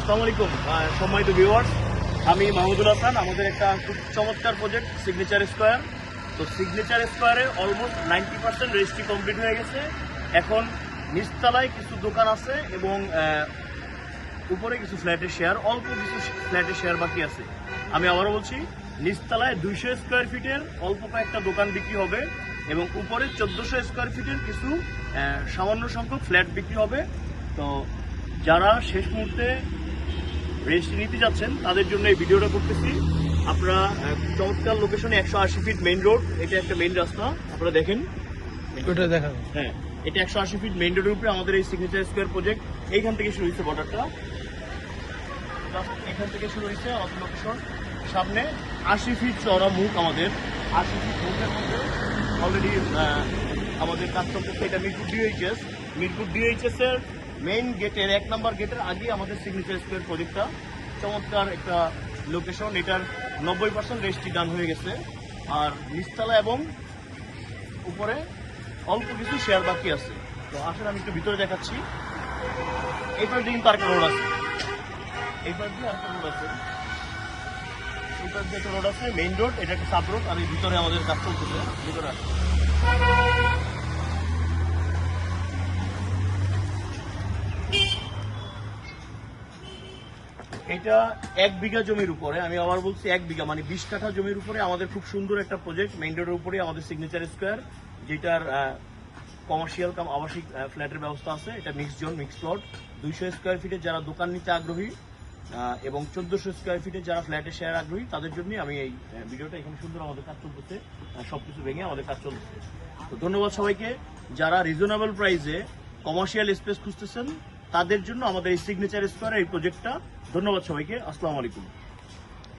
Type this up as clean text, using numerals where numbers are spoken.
আসসালামু আলাইকুম সম্মানিত ভিউয়ার্স, আমি মাহমুদুল হাসান। আমাদের একটা খুব চমৎকার প্রজেক্ট সিগনেচার স্কোয়ার। তো সিগনেচার স্কোয়ারে অলমোস্ট 90% রেজিস্ট্রি কমপ্লিট হয়ে গেছে। এখন নিচতলায় কিছু দোকান আছে এবং উপরে কিছু ফ্ল্যাটের শেয়ার, অল্প কিছু ফ্ল্যাটের শেয়ার বাকি আছে। আমি আবারও বলছি, নিচতলায় 200 স্কোয়ার ফিটের অল্প কয়েকটা দোকান বিক্রি হবে এবং উপরে 1400 স্কোয়ার ফিটের কিছু সামান্য সংখ্যক ফ্ল্যাট বিক্রি হবে। তো যারা শেষ মুহূর্তে রেজিস্ট্রি নিতে যাচ্ছেন তাদের জন্য এই ভিডিওটা করতেছি। আপনারা চমৎকার লোকেশনে 180 ফিট মেইন রোড, এটা একটা মেইন রাস্তা, আপনারা দেখেন। ওটা দেখাবো। হ্যাঁ, এটা 180 ফিট মেইন রোডের উপরে আমাদের এই সিগনেচার স্কোয়ার প্রজেক্ট। এইখান থেকে শুরু হয়েছে বর্ডারটা, এখান থেকে শুরু হয়েছে আমাদের লোকেশন। সামনে 80 ফিট চওড়া মুখ, আমাদের 80 ফিট মুখের মধ্যে অলরেডি আমাদের কাজ চলতেছে। এটা মিরপুর ডিএইচএস এর মেইন গেটের 1 নম্বর গেটের আগে আমাদের সিগনেচার স্কোয়ার প্রজেক্টটা। চমৎকার একটা লোকেশন, এটার 90% রেজিস্ট্রি ডান হয়ে গেছে। আর নিচতলা এবং উপরে অল্প কিছু শেয়ার বাকি আছে। তো আসলে আমি একটু ভিতরে দেখাচ্ছি। এইবার দিন তার একটা রোড আছে, এইবার দিয়ে আরেকটা রোড আছে, এইবার দিয়ে একটা রোড আছে, মেইন রোড। এটা একটা সাব রোড। আমি ভিতরে আমাদের কাজ চলতেছে, ভিতরে আসি। এটা 1 বিঘা জমির উপরে, আমি আবার বলছি 1 বিঘা মানে 20 কাঠা জমির উপরে আমাদের খুব সুন্দর একটা প্রজেক্ট। মেইন রোডের উপরে আমাদের সিগনেচার স্কোয়ার, যেটার কমার্শিয়াল কাম আবাসিক ফ্ল্যাটের ব্যবস্থা আছে। এটা mix zone, mix plot. 200 square ফিটে যারা দোকান নিতে আগ্রহী এবং 1400 স্কোয়ার ফিটে যারা ফ্ল্যাটের শেয়ার আগ্রহী, তাদের জন্যই আমি এই ভিডিওটা। এখানে সুন্দর আমাদের কাজ চলতেছে, সবকিছু ভেঙে আমাদের কাজ চলতেছে। তো ধন্যবাদ সবাইকে। যারা রিজনেবল প্রাইসে কমার্শিয়াল স্পেস খুঁজতেছেন তাদের জন্য আমাদের এই সিগনেচার স্কোয়ার এই প্রজেক্টটা। ধন্যবাদ সবাইকে। আসসালামু আলাইকুম।